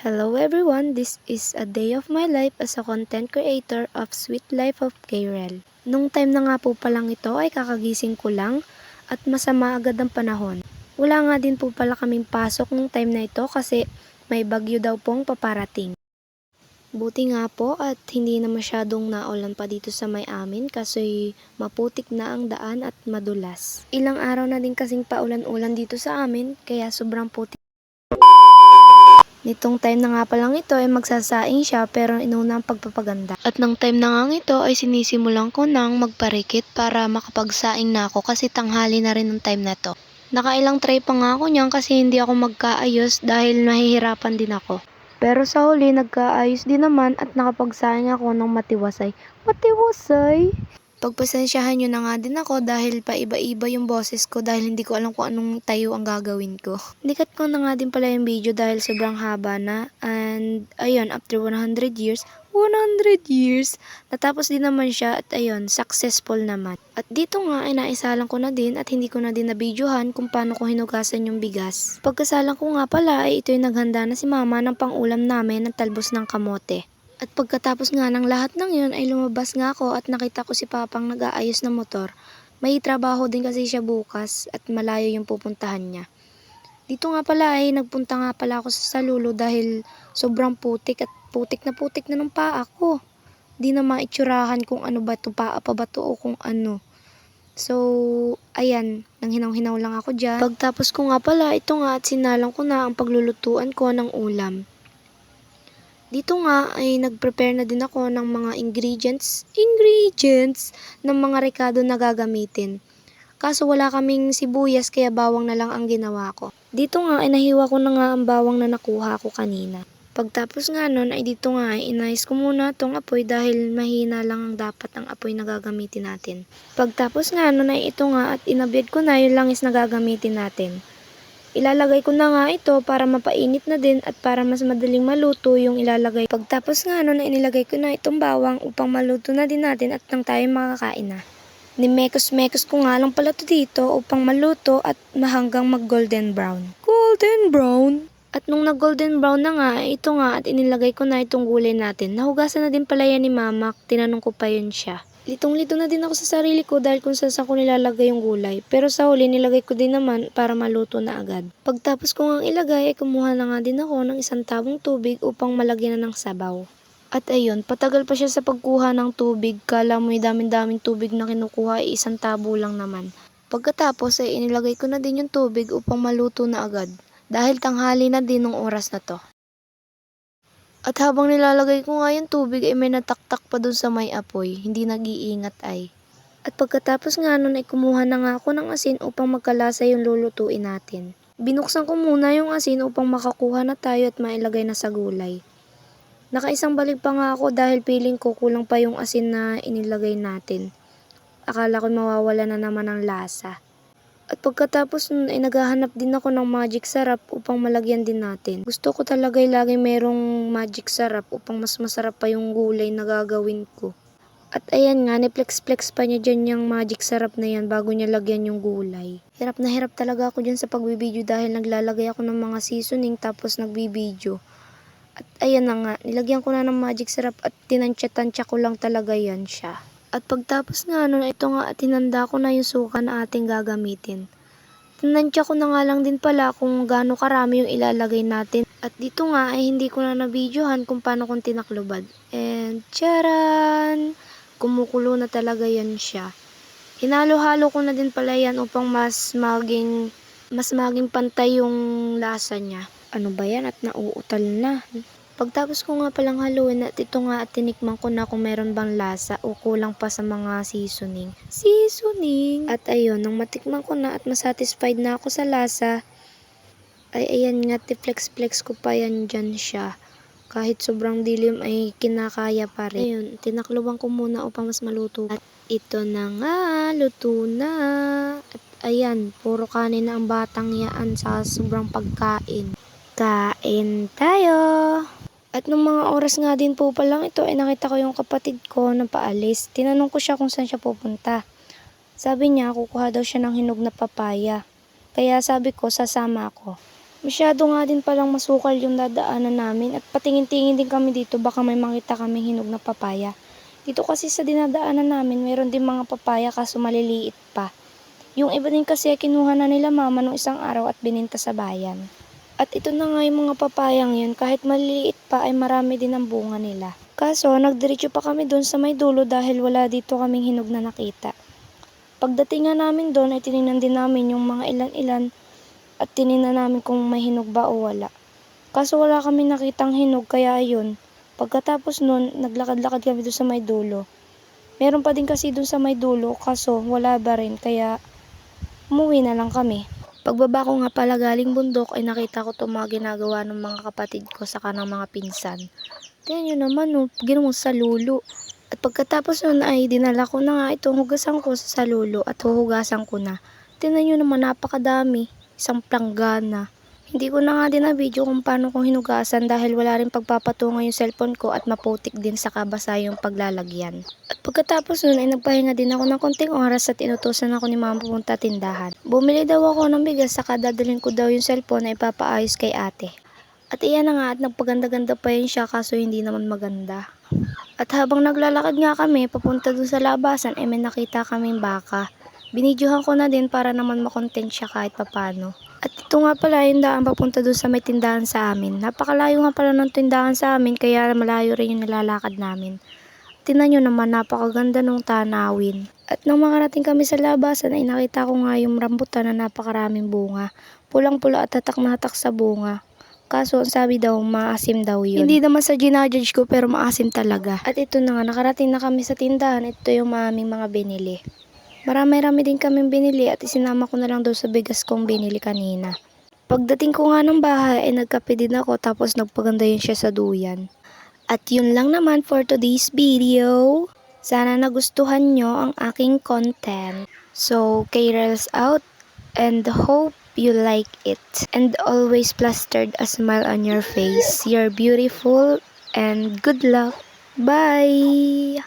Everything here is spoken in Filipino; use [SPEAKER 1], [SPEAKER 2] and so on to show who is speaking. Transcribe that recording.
[SPEAKER 1] Hello everyone, this is a day of my life as a content creator of Sweet Life of Kayrel. Nung time na nga po palang ito ay kakagising ko lang at masama agad ang panahon. Wala nga din po pala kaming pasok nung time na ito kasi may bagyo daw pong paparating. Buti nga po at hindi na masyadong naulan pa dito sa may amin kasi maputik na ang daan at madulas. Ilang araw na din kasing paulan-ulan dito sa amin kaya sobrang putik. Nitong time na nga pa lang ito ay magsasaing siya pero inuna ang pagpapaganda. At ng time na nga ito ay sinisimulan ko nang magparikit para makapagsaing na ako kasi tanghali na rin ng time na to. Nakailang try pa nga ako niyan kasi hindi ako magkaayos dahil mahihirapan din ako. Pero sa huli nagkaayos din naman at nakapagsaing ako ng matiwasay. Matiwasay! Pagpasensyahan nyo na nga din ako dahil paiba-iba yung boses ko dahil hindi ko alam kung anong tayo ang gagawin ko. Nikat ko na nga din pala yung video dahil sobrang haba na and ayun, after 100 years, natapos din naman siya at ayun, successful naman. At dito nga ay naisalang ko na din at hindi ko na din na-videohan kung paano ko hinugasan yung bigas. Pagkasalang ko nga pala ay ito yung naghanda na si mama ng pangulam namin ng talbos ng kamote. At pagkatapos nga ng lahat ng yun ay lumabas nga ako at nakita ko si Papang nag-aayos ng motor. May trabaho din kasi siya bukas at malayo yung pupuntahan niya. Dito nga pala ay nagpunta nga pala ako sa Salulo dahil sobrang putik at putik na ng paa ko. Di na maitsurahan kung ano ba ito, paa pa ba ito o kung ano. So, ayan, nang hinaw-hinaw lang ako dyan. Pagtapos ko nga pala, ito nga at sinalang ko na ang paglulutuan ko ng ulam. Dito nga ay nag-prepare na din ako ng mga ingredients ng mga rekado na gagamitin. Kaso wala kaming sibuyas kaya bawang na lang ang ginawa ko. Dito nga ay nahiwa ko na nga ang bawang na nakuha ko kanina. Pagtapos nga nun ay dito nga ay inayos ko muna tong apoy dahil mahina lang ang dapat ang apoy na gagamitin natin. Pagtapos nga nun ay ito nga at inabiyad ko na yung langis na gagamitin natin. Ilalagay ko na nga ito para mapainit na din at para mas madaling maluto yung ilalagay. Pagtapos nga nun ay inilagay ko na itong bawang upang maluto na din natin at nang tayo makakain na. Nimekos-mekos ko nga lang pala ito dito upang maluto at hanggang mag-golden brown. Golden brown! At nung nag-golden brown na nga, ito nga at inilagay ko na itong gulay natin. Nahugasan na din pala yan ni mama, tinanong ko pa yun siya. Litong-lito na din ako sa sarili ko dahil kung saan ko nilalagay yung gulay. Pero sa huli nilagay ko din naman para maluto na agad. Pagtapos ko ngang ilagay ay kumuha na nga din ako ng isang tabong tubig upang malagyan na ng sabaw. At ayun, patagal pa siya sa pagkuha ng tubig. Kala mo yung daming-daming tubig na kinukuha ay isang tabo lang naman. Pagkatapos ay inilagay ko na din yung tubig upang maluto na agad. Dahil tanghali na din ng oras na to. At habang nilalagay ko nga yung tubig ay may nataktak pa dun sa may apoy, hindi nag-iingat ay. At pagkatapos nga nun ay kumuha na nga ako ng asin upang magkalasa yung lulutuin natin. Binuksan ko muna yung asin upang makakuha na tayo at mailagay na sa gulay. Nakaisang balik pa nga ako dahil feeling ko kulang pa yung asin na inilagay natin. Akala ko mawawala na naman ang lasa. At pagkatapos nun ay naghahanap din ako ng magic sarap upang malagyan din natin. Gusto ko talaga ay laging merong magic sarap upang mas masarap pa yung gulay na gagawin ko. At ayan nga, ni-flex-flex pa niya dyan yung magic sarap na yan bago niya lagyan yung gulay. Hirap na hirap talaga ako dyan sa pagbibideo dahil naglalagay ako ng mga seasoning tapos nagbibideo. At ayan na nga, nilagyan ko na ng magic sarap at tinansya-tansya ko lang talaga yan siya. At pagtapos nga nun, ito nga at tinanda ko na yung suka na ating gagamitin. Tinansya ko na nga lang din pala kung gaano karami yung ilalagay natin. At dito nga ay hindi ko na na-videohan kung paano kong tinaklubad. And charan! Kumukulo na talaga yan siya. Hinalo-halo ko na din pala yan upang mas maging pantay yung lasa niya. Ano ba yan at nauutal na. Pagtapos ko nga palang haluin at ito nga at tinikman ko na kung meron bang lasa o kulang pa sa mga seasoning. At ayun, nang matikman ko na at masatisfied na ako sa lasa, ay ayan nga, flex ko pa yan dyan siya. Kahit sobrang dilim ay kinakaya pa rin. Ayun, tinakluban ko muna upang mas maluto. At ito na nga, luto na. At ayan, puro kanin na ang batang yaan sa sobrang pagkain. Kain tayo! At nung mga oras nga din po pa lang ito ay nakita ko yung kapatid ko na paalis. Tinanong ko siya kung saan siya pupunta. Sabi niya kukuha daw siya ng hinog na papaya. Kaya sabi ko sasama ako. Masyado nga din palang masukal yung dadaanan namin at patingin-tingin din kami dito baka may makita kaming hinog na papaya. Dito kasi sa dinadaanan namin meron din mga papaya kaso maliliit pa. Yung iba din kasi kinuha na nila mama nung isang araw at bininta sa bayan. At ito na nga yung mga papayang yun, kahit maliliit pa ay marami din ang bunga nila. Kaso nagdiretso pa kami doon sa may dulo dahil wala dito kaming hinog na nakita. Pagdating nga namin doon ay tinignan din namin yung mga ilan-ilan at tinignan namin kung may hinog ba o wala. Kaso wala kami nakitang hinog kaya ayun. Pagkatapos nun, naglakad-lakad kami doon sa may dulo. Meron pa din kasi doon sa may dulo kaso wala ba rin kaya umuwi na lang kami. Pagbaba ko nga pala galing bundok ay nakita ko itong mga ginagawa ng mga kapatid ko saka ng mga pinsan. Tingnan nyo naman ginawa sa lulo. At pagkatapos nun ay dinala ko na nga itong hugasan ko sa salulo at huhugasan ko na. Tingnan nyo naman napakadami, isang planggana. Hindi ko na nga din na video kung paano kong hinugasan dahil wala rin pagpapatungo yung cellphone ko at maputik din sa kabasa yung paglalagyan. At pagkatapos nun ay nagpahinga din ako ng konting oras at inutusan ako ni mama pumunta tindahan. Bumili daw ako ng bigas saka dadalhin ko daw yung cellphone na ipapaayos kay ate. At iyan na nga at nagpaganda-ganda pa yun siya kaso hindi naman maganda. At habang naglalakad nga kami papunta dun sa labasan ay may nakita kaming baka. Binidyohan ko na din para naman makontent siya kahit papano. At ito nga pala yung daan papunta dun sa may tindahan sa amin. Napakalayo nga pala ng tindahan sa amin kaya malayo rin yung nilalakad namin. Tingnan nyo naman napakaganda nung tanawin. At nang makarating kami sa labasan ay nakita ko nga yung rambutan na napakaraming bunga. Pulang-pula at tatak na tatak sa bunga. Kaso ang sabi daw maasim daw yun. Hindi naman sa ginajudge ko pero maasim talaga. At ito na nga nakarating na kami sa tindahan. Ito yung aming mga binili. Marami-rami din kaming binili at isinama ko na lang daw sa bigas kong binili kanina. Pagdating ko nga ng bahay ay nagkape din ako tapos nagpaganda yun siya sa duyan. At yun lang naman for today's video. Sana nagustuhan nyo ang aking content. So, K-Rails out and hope you like it. And always plastered a smile on your face. You're beautiful and good luck. Bye!